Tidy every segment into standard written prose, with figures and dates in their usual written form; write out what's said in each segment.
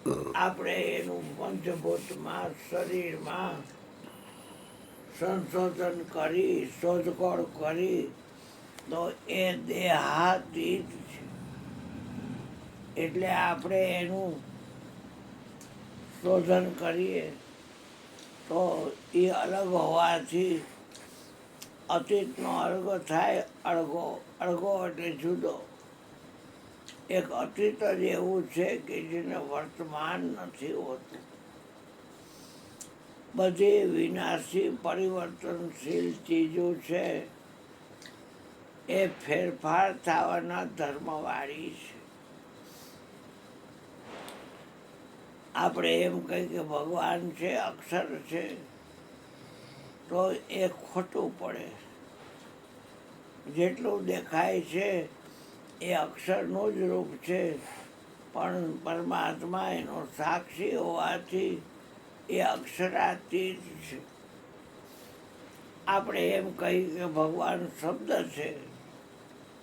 આપણે એનું પંચભૂતમાં શરીરમાં સંશોધન કરી શોધખોળ કરી તો એ દેહાતીત છે. એટલે આપણે એનું શોધન કરીએ તો એ અલગ હોવાથી અતીતનો અલગ થાય. અળગો એટલે જુદો. એક અતીત જ એવું છે કે જેને વર્તમાન નથી હોતું. બધી વિનાશી પરિવર્તનશીલ ચીજો છે એ ફેરફાર થવાના ધર્મવાળી છે. આપણે એમ કહીએ કે ભગવાન છે, અક્ષર છે, તો એ ખોટું પડે. જેટલું દેખાય છે એ અક્ષરનું જ રૂપ છે, પણ પરમાત્મા એનો સાક્ષી હોવાથી એ અક્ષરાતીત છે. આપણે એમ કહીએ કે ભગવાન શબ્દ છે,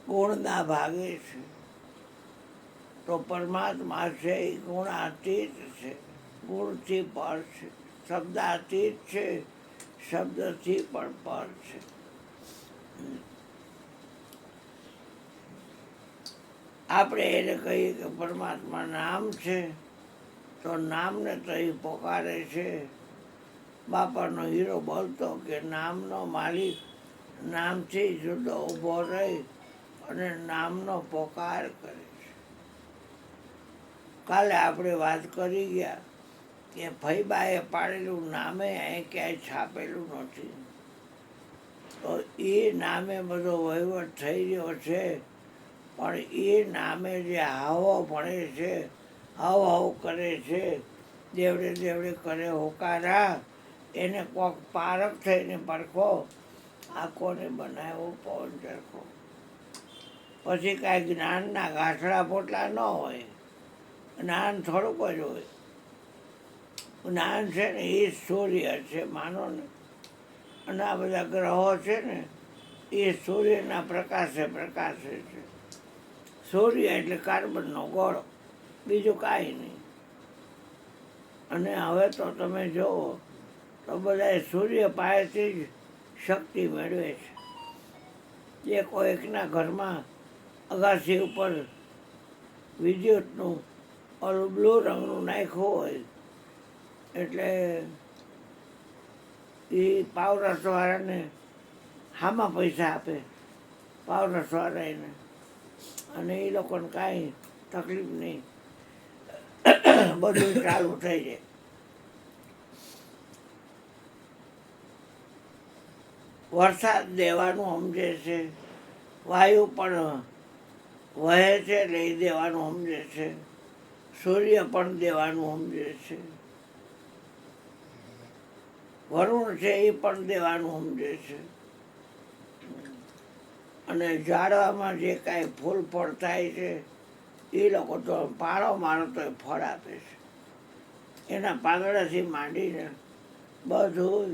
ગુણના ભાગે છે, તો પરમાત્મા છે એ ગુણાતીત છે, ગુણથી પર છે. શબ્દાતીત છે, શબ્દથી પણ પર છે. આપણે એને કહીએ કે પરમાત્મા નામ છે, તો નામને તો એ પોકારે છે. બાપાનો હીરો બોલતો કે નામનો માલિક નામથી જુદો ઊભો રહી અને નામનો પોકાર કરે છે. કાલે આપણે વાત કરી ગયા કે ફૈબાએ પાડેલું નામે અહીં ક્યાંય છાપેલું નથી. તો એ નામે બધો વહીવટ થઈ રહ્યો છે, પણ એ નામે જે હાવો ભણે છે, હાવ હાવ કરે છે, દેવડે દેવડે કરે હોકારા, એને કોક પારક થઈને પરખો. આ કોને બનાવ્યો પવન ચરખો? પછી કાંઈ જ્ઞાનના ગાંઠડા પોટલા ન હોય. જ્ઞાન થોડુંક જ હોય. જ્ઞાન છે ને એ સૂર્ય છે, માનો ને. અને આ બધા ગ્રહો છે ને એ સૂર્યના પ્રકાશે પ્રકાશે છે. સૂર્ય એટલે કાર્બનનો ગોળો, બીજું કાંઈ નહીં. અને હવે તો તમે જુઓ તો બધા સૂર્ય પાસેથી જ શક્તિ મેળવે છે. જે કોઈકના ઘરમાં અગાસી ઉપર વિદ્યુતનું ઓલું બ્લુ રંગનું નાખ્યું હોય એટલે એ પાવરસવાળાને હામાં પૈસા આપે, પાવરસવાળા અને એ લોકોને કાંઈ તકલીફ નહીં, બધું ચાલુ થઈ જાય. વરસાદ દેવાનું સમજે છે, વાયુ પણ વહે છે એટલે એ દેવાનું સમજે છે, સૂર્ય પણ દેવાનું સમજે છે, વરુણ છે એ પણ દેવાનું સમજે છે. અને ઝાડવામાં જે કાંઈ ફૂલ ફળ થાય છે એ લોકો તો પાળો મારો તો એ ફળ આપે છે. એના પાંદડાથી માંડીને બધું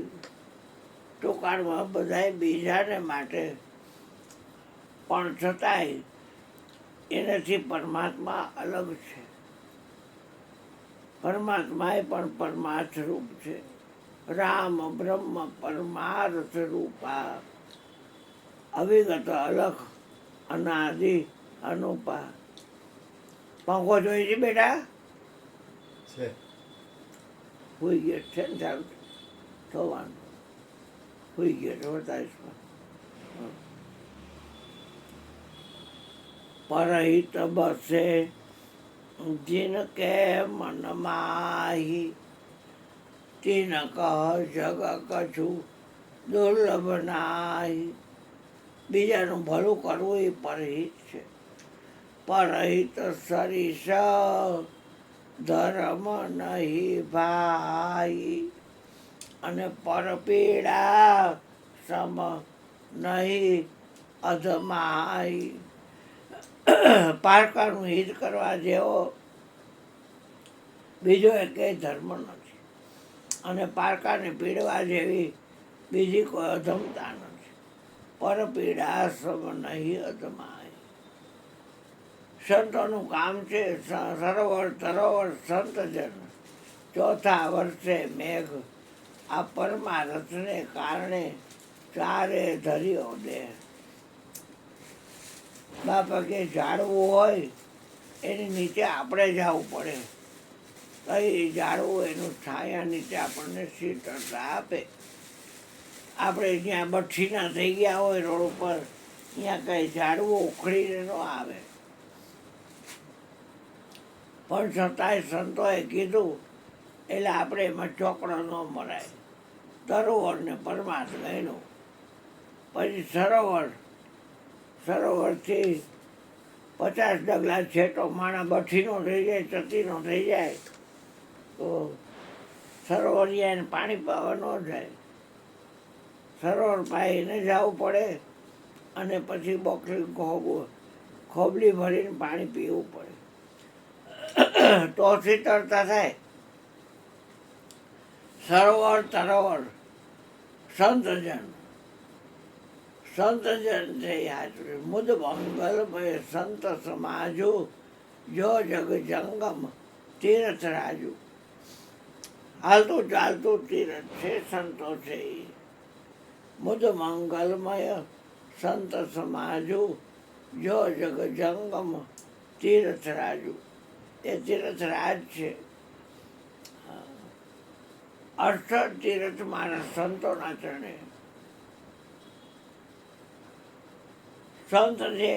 ટૂંકાણમાં બધાય બીજાને માટે, પણ છતાંય એનાથી પરમાત્મા અલગ છે. પરમાત્મા એ પણ પરમાર્થ રૂપ છે. રામ બ્રહ્મ પરમાર્થ રૂપા, અવિગત અલખ અનાદિ અનુપા. પંખો જોઈ છે બેટા? હોઈ ગયો છે ને, ચાલુ થવાનું. હોઈ ગયો છે 48માં. પરહિત બસે જીન કે મન માહી, તીન કહ જગ કછું દુર્લભ નાહી. બીજાનું ભલું કરવું એ પરહિત છે. પરહિત સરીસ ધર્મ નહીં ભાઈ, અને પરપીડા સમ નહીં અધમાઈ. પારકાનું હિત કરવા જેવો બીજો એકેય ધર્મ નથી, અને પારકાને પીડવા જેવી બીજી કોઈ અધમતા નથી. પરપીડા સમ નહીં અધમાઈ. સંતોનું કામ છે સરોવર તરોવર સંતજન, ચોથા વર્ષે મેઘ. આ પરમારથને કારણે ચારે ધર્યો દેહ. બાપા કે ઝાડવું હોય એની નીચે આપણે જવું પડે, કઈ ઝાડવું એનું છાયા નીચે આપણને શીતળતા આપે. આપણે જ્યાં બઠ્ઠીના થઈ ગયા હોય રોડ ઉપર, ત્યાં કંઈ ઝાડવું ઉખડીને ન આવે. પણ છતાંય સંતોએ કીધું એટલે આપણે એમાં ચોકડો ન મરાય. તરોવરને પરમાત્મા એનું. પછી સરોવરથી 50 ડગલા છેટો માણા બઠ્ઠીનો થઈ જાય, ચતીનો થઈ જાય તો સરોવરિયાને પાણી પાવા ન જાય. સરોવર પાઈને જવું પડે અને પછી બોકલી ખોબલી ભરીને પાણી પીવું પડે તો શીતળતા થાય. સરોવર તરોવર સંતજન છે યાદ. મુદ મંગલમય સંત સમાજુ, જો જગ જંગમ તીર્થ રાજુ. હાલતું ચાલતું તીર્થ છે સંતો છે. મુદ મંગલમય સંત સમાજુ, જો જગ જંગમ તીર્થ રાજુ. એ તીર્થરાજ છે. 68 તીર્થ મારા સંતોના ચરણે. સંત છે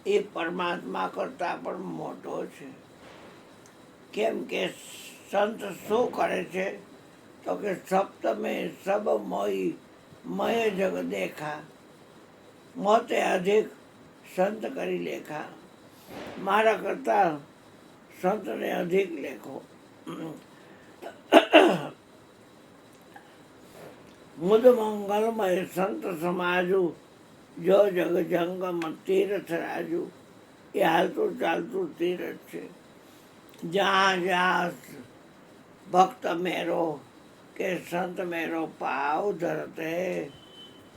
એ પરમાત્મા કરતાં પણ મોટો છે. કેમ કે સંત શું કરે છે તો કે સપ્તમે સબ મોઈ મય જગ દેખા, મોતે અધિક સંત કરી લેખા. મારા કરતાં સંતને અધિક લેખો. મુદ મંગલમય સંત સમાજુ, જો જગ જંગમ તીર્થ રાજુ. એ હાલતું ચાલતું તીર્થ છે. જ્યાં જ્યાં ભક્ત મેરો કે સંત મેરો પાવ ધરતે,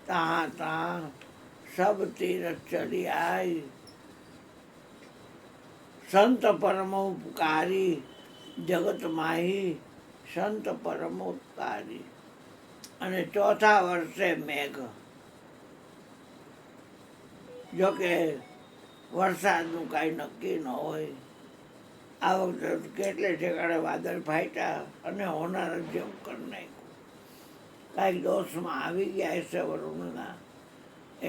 ત્યાં ત્યાં સબ તીર્થ ચલી આય. સંત પરમોપકારી જગત માહી, સંત પરમોપકારી. અને ચોથા વર્ષે મેઘ. જોકે વરસાદનું કાંઈ નક્કી ન હોય. આ વખતે કેટલે ઠેકાણે વાદળ ફાટ્યા અને હોનાર જેમ કરી નાખ્યું. કાંઈક દોષમાં આવી ગયા છે વરુણના.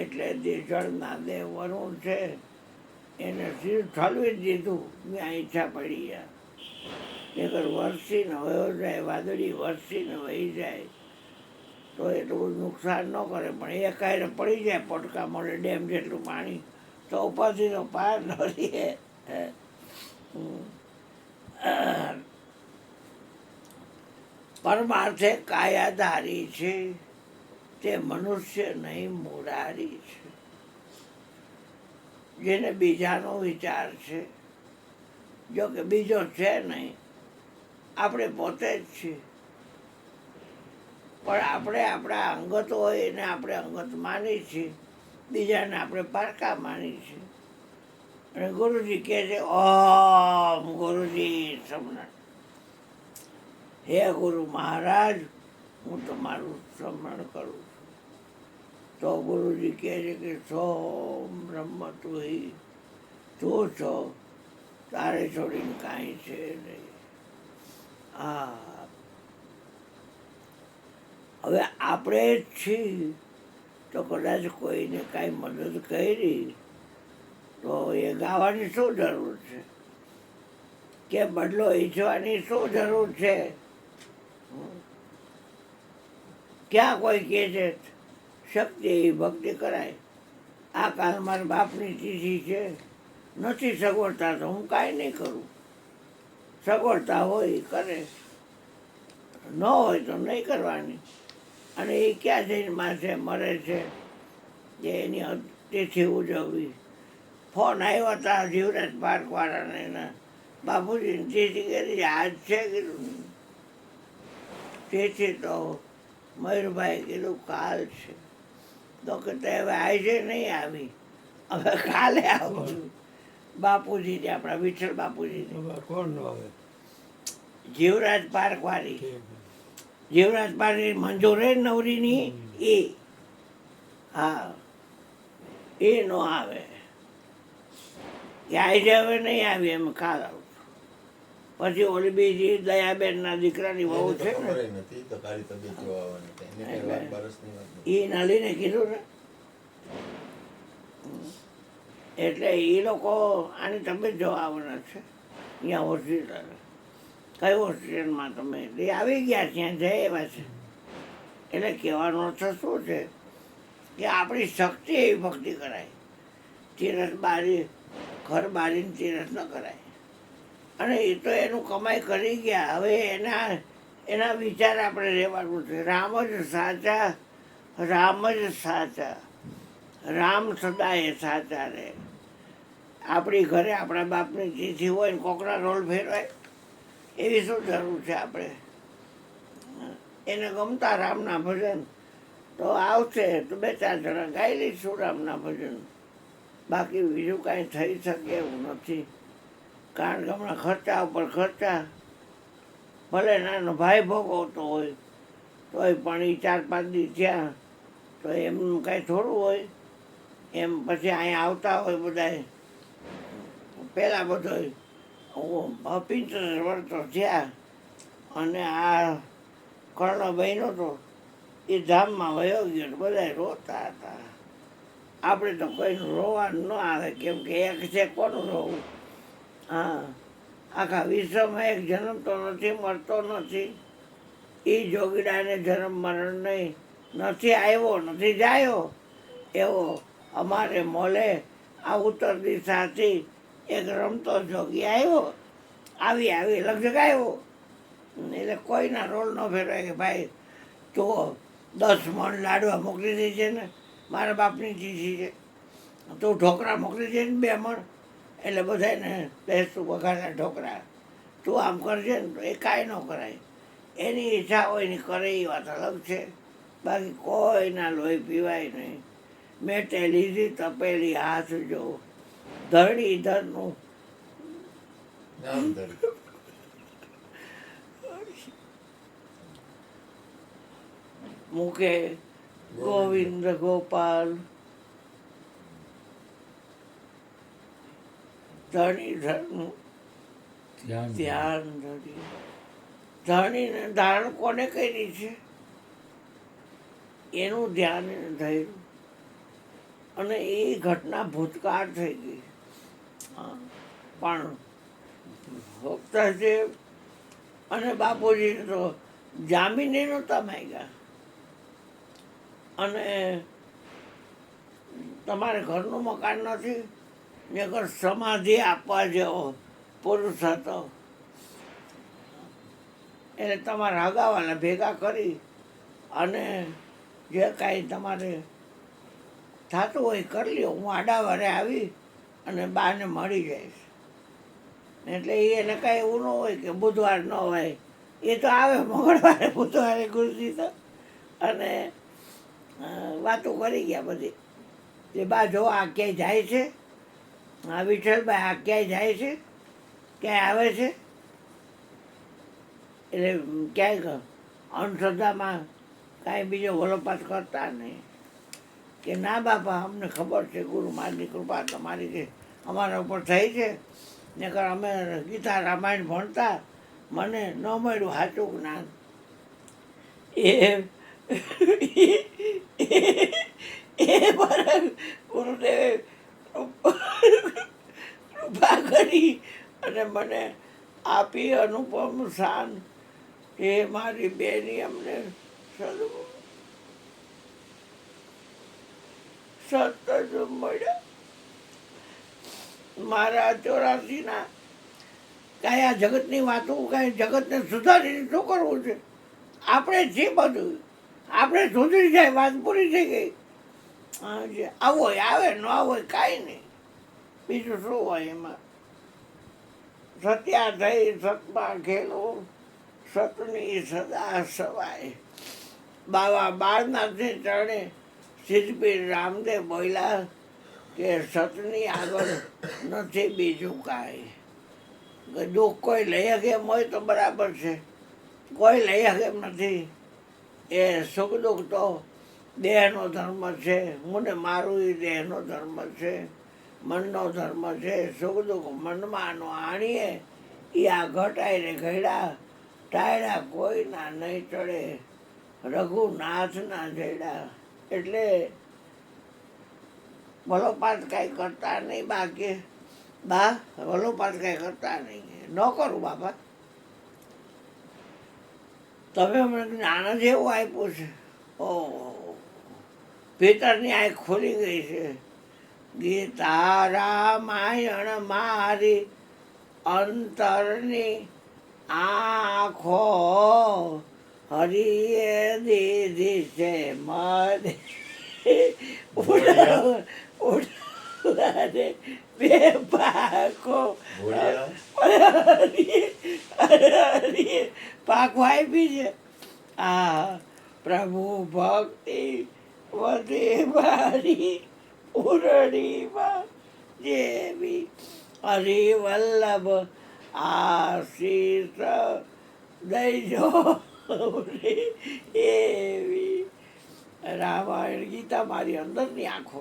એટલે જે જળના દેવ વરુણ છે એને સીધું ઠલવી જ દીધું. ત્યાં ઈચ્છા પડી ગયા નહીંતર વરસીને વયો જાય, વાદળી વરસીને વહી જાય તો એટલું બધું નુકસાન ન કરે. પણ એ કાંઈ પડી જાય પોટકા મળે ડેમ જેટલું પાણી તો ઉપાધિનો પાર ન રહે. પરમાર્થે કાયાધારી છે, તે મનુષ્ય નહીં મુરારી છે. જેને બીજાનો વિચાર છે, જો કે બીજો છે નહીં, આપણે પોતે જ છીએ. પણ આપણે આપણા અંગત હોય એને આપણે અંગત માની છીએ, બીજાને આપણે પારકા માની છીએ. અને ગુરુજી કહે છે ઓમ ગુરુજી સમરણ. હે ગુરુ મહારાજ, હું તમારું સ્મરણ કરું છું. તો ગુરુજી કહે છે કે સોમ બ્રહ્મ તું છો, તારે છોડીને કાંઈ છે નહીં. હવે આપણે જ છીએ તો કદાચ કોઈને કાંઈ મદદ કરી તો એ ગાવાની શું જરૂર છે, કે બદલો ઈચ્છવાની શું જરૂર છે. ક્યાં કોઈ કહે છે શક્તિ એવી ભક્તિ કરાય. આ કાલ મારા બાપની તિથિ છે, નથી સગવડતા તો હું કાંઈ નહીં કરું. સગવડતા હોય કરે, ન હોય તો નહીં કરવાની. અને એ ક્યાં જઈને માથે મરે છે જે એની તિથિ ઉજવવી. ફોન આવ્યા હતા જીવરાજ પાર્કવાળાને એના બાપુજીની તિથિ કરી આજ છે કીધું. તેથી તો મયુરભાઈ કીધું કાલ છે. તો કે તે હવે આજે નહીં આવી, હવે કાલે આવશું. બાપુજી છે આપણા વિઠ્ઠલ બાપુજી છે. કોણ નો આવે જીવરાજ પાર્કવાળી, જીવરાજ પાર્ક મંજૂર હે નવરીની એ, હા એ નો આવે ક્યાંય જ હવે નહીં આવી એમ ખ્યાલ આવું. પછી ઓલી બીજી દયાબેનના દીકરાની વહુ એને તો છે ને ખબર ય નથી તો કાળી તબિયત જોવા આવવાની છે. એને કઈ વાત બારસની વાત નથી. એ નલીને કીધું ને એટલે એ લોકો આની તબિયત જોવા આવવાના છે અહીંયા હોસ્પિટલ. કઈ હોસ્પિટલમાં તમે એ આવી ગયા ત્યાં જઈ એવા છે. એટલે કહેવાનો અર્થ શું છે કે આપણી શક્તિ એવી ભક્તિ કરાય. તીરસ બારી ઘર બારીને તીરસ ન કરાય. અને એ તો એનું કમાઈ કરી ગયા. હવે એના વિચાર આપણે રહેવાનું છે. રામ જ સાચા, રામ જ સાચા, રામ સદાય સાચા રહે. આપણી ઘરે આપણા બાપની ચીઠી હોય ને કોકના રોલ ફેરવાય એવી શું જરૂર છે આપણે? એને ગમતા રામના ભજન તો આવશે તો 2-4 જણા ગાઈ લઈશું રામના ભજન. બાકી બીજું કાંઈ થઈ શકે એવું નથી. કારણ કે હમણાં ખર્ચા ઉપર ખર્ચા, ભલે નાનો ભાઈ ભોગવતો હોય તોય પણ એ 4-5 દી થયા તો એમનું કાંઈ થોડું હોય. એમ પછી અહીંયા આવતા હોય બધાય. પહેલાં બધો 75 વર્ષ તો થયા અને આ કર્ણ બહેનો તો એ ધામમાં વયો ગયો તો બધા રોતા હતા. આપણે તો કોઈનું રોવાનું ન આવે કેમ કે એક છે કોનું રોવું? હા, આખા વિશ્વમાં એક જન્મ તો નથી, મળતો નથી. એ જોગીડાને જન્મ મરણ નહીં, નથી આવ્યો નથી જાયો એવો અમારે મોલે આ ઉત્તર દિશાથી એક રમતો જોગી આવ્યો, આવી લગભગ આવ્યો. એટલે કોઈના રોલ ન ફેરવાય કે ભાઈ તું 10 મણ લાડવા મોકલી દેજે ને, મારા બાપની ચીઠી છે, તું ઢોકળા મોકલી દેજે ને 2 મણ, એટલે બધાને બેસતું વઘારના ઢોકળા તું આમ કરજે ને તો એ કાંઈ ન કરાય. એની ઈચ્છા હોય ને કરે એ વાત અલગ છે. બાકી કોઈના લોહી પીવાય નહીં. મેટે લીધી તપેલી હાથ જો, ધરણીધરનું નામ ધરી. મુકે ગોવિંદ ગોપાલ, ધરણીધરનું ધ્યાન ધરી. ધરણીને ધારણ કોને કરી છે? એનું ધ્યાન ધર્યું અને એ ઘટના ભૂતકાળ થઈ ગઈ. હા, પણ ભક્તદેવ અને બાપુજી તો જામીને નહોતા માંગ્યા. અને તમારે ઘરનું મકાન નથી ને ઘર સમાધિ આપવા જેવો પુરુષ હતો. એટલે તમારા હગાવાલા ભેગા કરી અને જે કાંઈ તમારે થતું હોય કરી લ્યો. હું આડાવારે આવી અને બાને મળી જઈશ. એટલે એને કાંઈ એવું ન હોય કે બુધવાર ન હોય. એ તો આવે મંગળવારે બુધવારે ગુરુજી તો અને વાતો કરી ગયા બધી. એ બા જો આ ક્યાંય જાય છે, હા વિઠ્ઠલભાઈ આ ક્યાંય જાય છે, ક્યાંય આવે છે? એટલે ક્યાંય અંધશ્રદ્ધામાં કાંઈ બીજો વલોપાત કરતા નહીં કે ના બાપા અમને ખબર છે ગુરુ મહારાજની કૃપા તમારી છે અમારા ઉપર થઈ છે. નકર અમે ગીતા રામાયણ ભણતા મને ન મળ્યું સાચું જ્ઞાન. એ ગુરુદેવે કૃપા કરી અને મને આપી અનુપમ શાન. એ મારી બેની અમને સત જ મળ્યા. મારા 84ના કાંઈ આ જગતની વાતો કાંઈ જગતને સુધારીને શું કરવું છે? આપણે જે બધું આપણે સુધરી જાય વાત પૂરી થઈ ગઈ. આવું હોય આવે ન આવું હોય કાંઈ નહીં. બીજું શું હોય એમાં? સત્યા થઈ સતમાં ખેલું, સતની સદા સવાય. બાવા બાળનાથને ચરણે સિદ્ધપીર રામદેવ બોલ્યા કે સતની આગળ નથી બીજું કાંઈ. કે દુઃખ કોઈ લઈ શકે એમ હોય તો બરાબર છે, કોઈ લઈ શકે એમ નથી. એ સુખ દુઃખ તો દેહનો ધર્મ છે, હું ને મારું એ દેહનો ધર્મ છે, મનનો ધર્મ છે. સુખ દુઃખ મનમાં નો આણીએ એ આ ઘટાઈને ઘડા ટાયડા કોઈના નહીં ચડે, રઘુનાથના જયડા. એટલે વલોપાત કાંઈ કરતા નહીં બાકી વલોપાત કાંઈ કરતા નહીં. ન કરું બાપા, તમે મને જ્ઞાન જ એવું આપ્યું છે. ઓહો, ભીતરની આંખ ખુલી ગઈ છે. ગીતા રામાયણ મારી અંતરની આંખો હરિએ દીધી છે મને ઉડાડે બે પાકો પાકો આપી છે. આ પ્રભુ ભક્તિ વધે મારી ઉરડીમાં જેવી હરિવલ્લભ આશીષ દઈજો એવી. રામાયણ ગીતા મારી અંદરની આંખો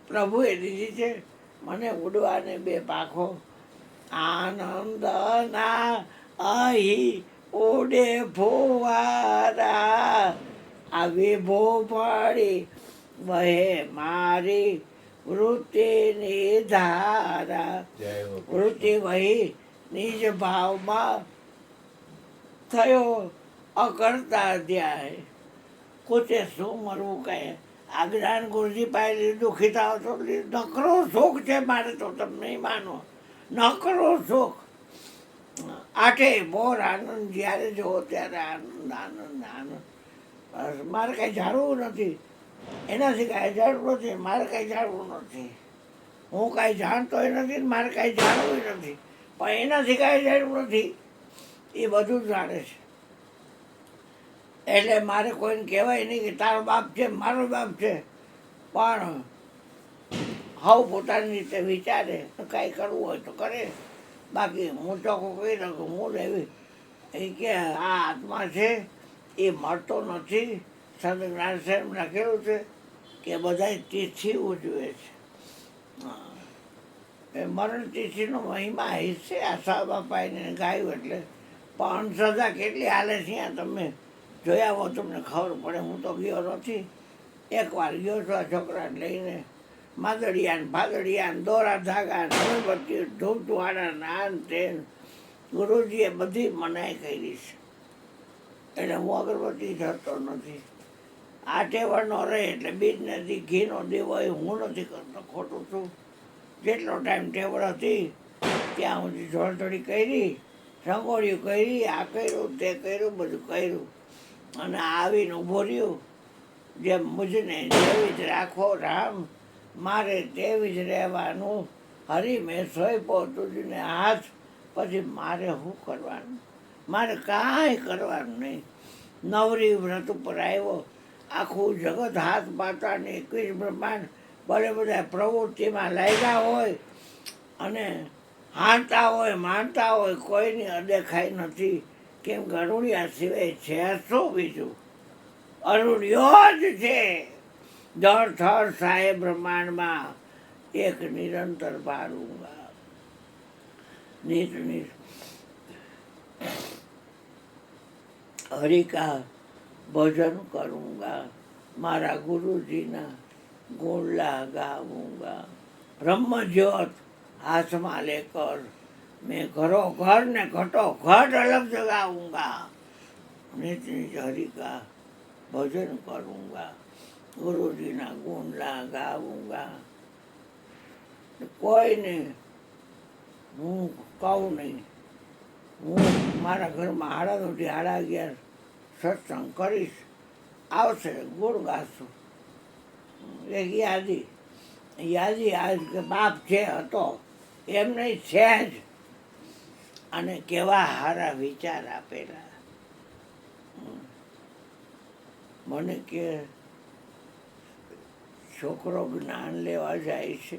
પ્રભુએ દીધી છે મને ઉડવાને બે પાખો. આનંદના અહીં ઉડે ફુવારા, આવી ભોપાળી વહે મારી વૃત્તિની ધારા. વૃત્તિ વહી નિજ ભાવમાં થયો અકર્તા ધ્યાય. પોતે શું મરવું કહે. આ જ્ઞાન ગુરુજી પાસે લીધું ખીતાઓ તો નકરો સુખ છે મારે તો, તમે નહીં માનો. નકરો સુખ, આઠે બોર આનંદ, જ્યારે જુઓ ત્યારે આનંદ આનંદ આનંદ. બસ મારે કાંઈ જાણવું નથી, એનાથી કાંઈ જાણવું નથી, મારે કાંઈ જાણવું નથી. હું કાંઈ જાણતોય નથી ને મારે કાંઈ જાણવું નથી, પણ એનાથી કાંઈ જાણવું નથી, એ બધું જ જાણે છે. એટલે મારે કોઈને કહેવાય નહીં કે તારો બાપ છે મારો બાપ છે, પણ હાવ પોતાની રીતે વિચારે. કાંઈ કરવું હોય તો કરે, બાકી હું ચોખ્ખો કહી શકું હું રહેવી. એ કે આ આત્મા છે એ મળતો નથી. સંત જ્ઞાન સાહેબ લખેલું છે કે બધા તિથિ ઉજવે છે. એ મરણ તિથિનો મહિમા હિસ્સે આશા બાપાને ગાયું. એટલે પણ સદા કેટલી હાલે છે તમે જોયા હો, તમને ખબર પડે. હું તો ગયો નથી, એકવાર ગયો છું આ છોકરાને લઈને. માદડિયા ને ભાદડિયા ને દોરા ધાગા ને અગરબત્તી ધૂપધુવાડા નાન તેન ગુરુજીએ બધી મનાઈ કરી છે. એટલે હું અગરબત્તી ધરતો નથી. આ ટેવડનો રહે એટલે બીજ નથી, ઘીનો દેવો એ હું નથી કરતો, ખોટું છું. જેટલો ટાઈમ ટેવડ હતી ત્યાં સુધી જોડતોડી કરી, રંગોળીઓ કરી, આ કર્યું તે કર્યું, બધું કર્યું. અને આવીને ઊભો રહ્યું. જેમ મુજને જેવી જ રાખો રામ, મારે તેવી જ રહેવાનું. હરી મેં સોંપ્યો તુજને હાથ, પછી મારે શું કરવાનું? મારે કાંઈ કરવાનું નહીં. નવરી વ્રત ઉપર આવ્યો. આખું જગત હાથ પાતાને 21 બ્રહ્માંડ ભલે બધા પ્રવૃત્તિમાં લાગ્યા હોય અને હાંતા હોય માનતા હોય, કોઈની અદેખાઈ નથી. કેમ કે અરુણિયા સિવાય છે શું બીજું? અરુણિયો જ છે. જળ થળ સાહેબ બ્રહ્માંડમાં એક નિરંતર ભારૂંગા. નિત નિત હરિકા ભજન કरूँगा, મારા ગુરુજીના ગુણલા ગાऊंगा. બ્રહ્મ જ્યોત હાથમાં લેકર મેં ઘરો ઘર ને ઘટો ઘટ અલગ જગાऊंगा. નિત નિત હરિકા ભજન કरूँगा, ગુરુજીના ગુણલા ગાऊंगा. કોઈને હું કહું નહીં. હું મારા ઘરમાં 9:30 સત્સંગ કરીશ, આવશે ગુણ ગાશું. એક યાદી આજ કે બાપ જે હતો એમ નહીં છે જ. અને કેવા સારા વિચાર આપેલા. મને કે છોકરો જ્ઞાન લેવા જાય છે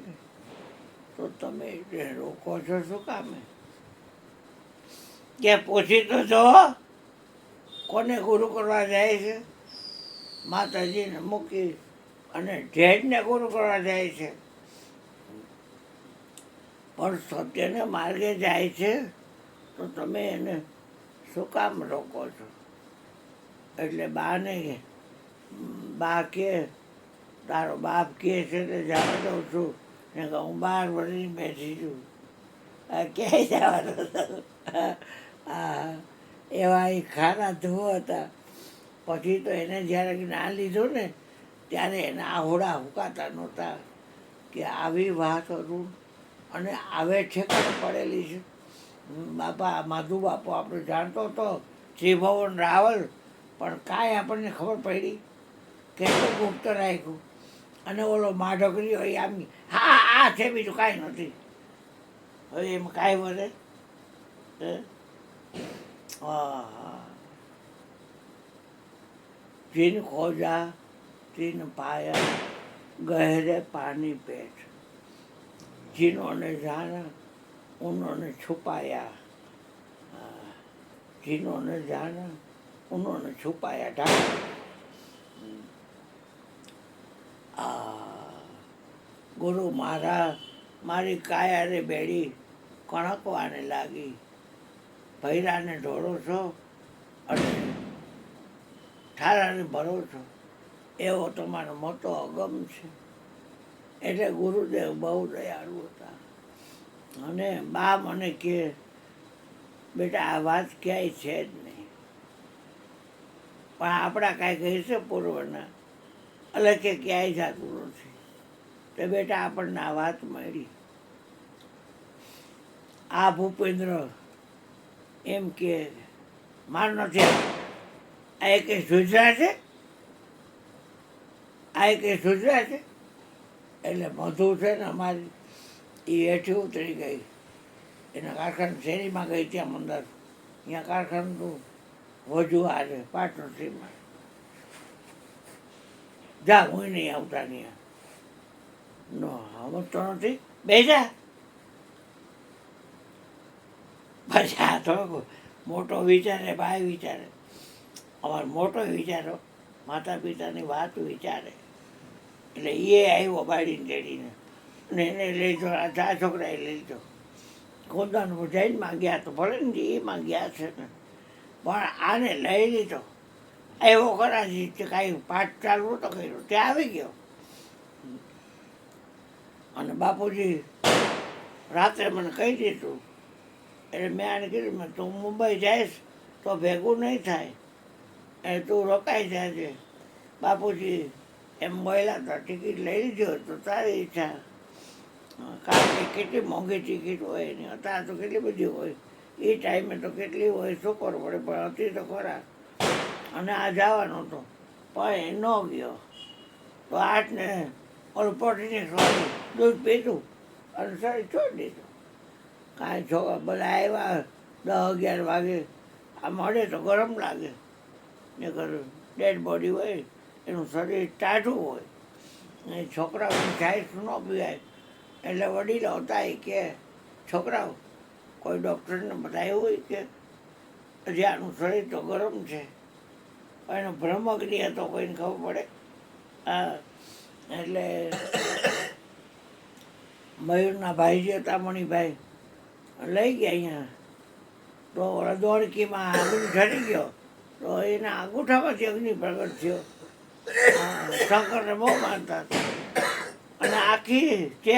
તો તમે એને રોકો છો શું કામે? કે પૂછી તો જો કોને ગુરુ કરવા જાય છે? માતાજીને મૂકી અને જેઠને ગુરુ કરવા જાય છે. પણ સત્યને માર્ગે જાય છે તો તમે એને શું કામ રોકો છો? એટલે બા કે તારો બાપ કહે છે તે જવા દઉં છું ને કે હું 12 વર્ષની બેઠી છું. ક્યાંય જવાનું? હા, એવા એ ખાના ધુઓ હતા. પછી તો એને જ્યારે જ્ઞાન લીધું ને ત્યારે એના આહોડા હુકાતા નહોતા કે આવી વાત કરું અને આવે ઠેકાણે પડેલી છે. બાપા માધુ બાપુ આપણે જાણતો હતો ત્રિભુવન રાવલ, પણ કાંઈ આપણને ખબર પડી? કેટલું ગુપ્ત રાખ્યું. અને ઓલો માઢકરી હોય આમ હા આ છે, બીજું કાંઈ નથી. હવે એમાં કાંઈ વધે? જીન ખોજા તીન પાયા ગहरे पानी पेट, जिन्होंने जाना उन्होंने छुपाया, जिन्होंने जाना उन्होंने छुपाया ढाका. ગુરુ મારી કાયા રે બેડી કણકવાને લાગી. ભૈરાને ઢોળો છો અને ઠારાને ભરો છો, એવો તમારો મોટો અગમ છે. એટલે ગુરુદેવ બહુ દયાળુ હતા. અને બા મને કહે બેટા આ વાત ક્યાંય છે જ નહીં, પણ આપણા કાંઈ કહે છે પૂર્વના એટલે કે ક્યાંય જતું નથી. તો બેટા આપણને આ વાત મળી. આ ભૂપેન્દ્ર એમ કે માર નથી આ એક સુધરા છે, આ એક સુધરા છે. એટલે મધુ છે ને અમારી એ હેઠી ઉતરી ગઈ. એના કારખાના શેરીમાં ગઈ ત્યાં અંદર, ત્યાં કારખાનું વધુ આવે પાર્ટનરશીપમાં. જા હું નહીં આવતા ત્યાં નો સમજતો નથી, બેજા. પછી આ થોડોક મોટો વિચારે, ભાઈ વિચારે, અમારો મોટો વિચારો માતા પિતાની વાત વિચારે. એટલે એ આવ્યો બાળીને તેડીને અને એને લઈ જો આ છોકરાએ લઈ લીધો. ખોદાનું જૈનમાં ગયા તો ભલે ને એમાં ગયા છે ને, પણ આને લઈ લીધો. એવો કરાજી કાંઈ પાઠ ચાલુ તો કર્યો ત્યાં આવી ગયો. અને બાપુજી રાત્રે મને કહી દીધું. એટલે મેં આને કીધું તું મુંબઈ જઈશ તો ભેગું નહીં થાય, એ તું રોકાઈ જાય. બાપુજી એમ બોલ્યા તો ટિકિટ લઈ લીધો તો તારી ઈચ્છા. કારણ કે કેટલી મોંઘી ટિકિટ હોય એની, અત્યારે તો કેટલી બધી હોય, એ ટાઈમે તો કેટલી હોય શું કરવું પડે, પણ હતી તો ખરા. અને આ જવાનો હતો પણ એ ન ગયો. તો આઠને ઓલું પોટીને ખવાડી દૂધ પીધું અને શરીર છોડી દીધું. કાંઈ છોકરા બધા આવ્યા 10-11 વાગે. આ મળે તો ગરમ લાગે, ને ડેડ બોડી હોય એનું શરીર ટાઢું હોય. એ છોકરાઓની સાઈઝ ન પીવાય. એટલે વડીલો હતા એ કે છોકરાઓ કોઈ ડૉક્ટરને બતાવ્યું હોય કે હજી આનું શરીર તો ગરમ છે, એનો ભ્રમગ્નિ હતો, કોઈને ખબર પડે. હા, એટલે મયુરના ભાઈજી હતા મણિભાઈ, લઈ ગયા અહીંયા. તો દોડકીમાં આગળ ઠરી ગયો તો એના અંગૂઠામાંથી અગ્નિ પ્રગટ થયો. શંકરને બહુ માનતા હતા અને આખી ચે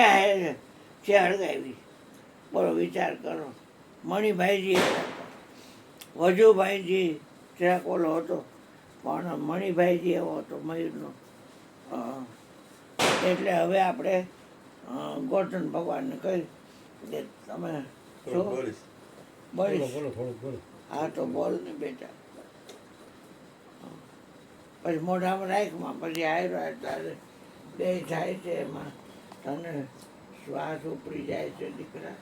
હળગાવી. બોલો વિચાર કરો. મણિભાઈજી વજુભાઈજી જરાક ઓલો હતો, પણ મણિભાઈજી એવો હતો મયુરનો. એટલે હવે આપણે ગોર્ધન ભગવાનને કહી કે તમે શું બોલીશ? હા તો બોલ ને બેટા. પછી મોઢામાં રાખમાં પછી આવ્યો તારે બે થાય છે, એમાં તને શ્વાસ ઉપડી જાય છે દીકરા.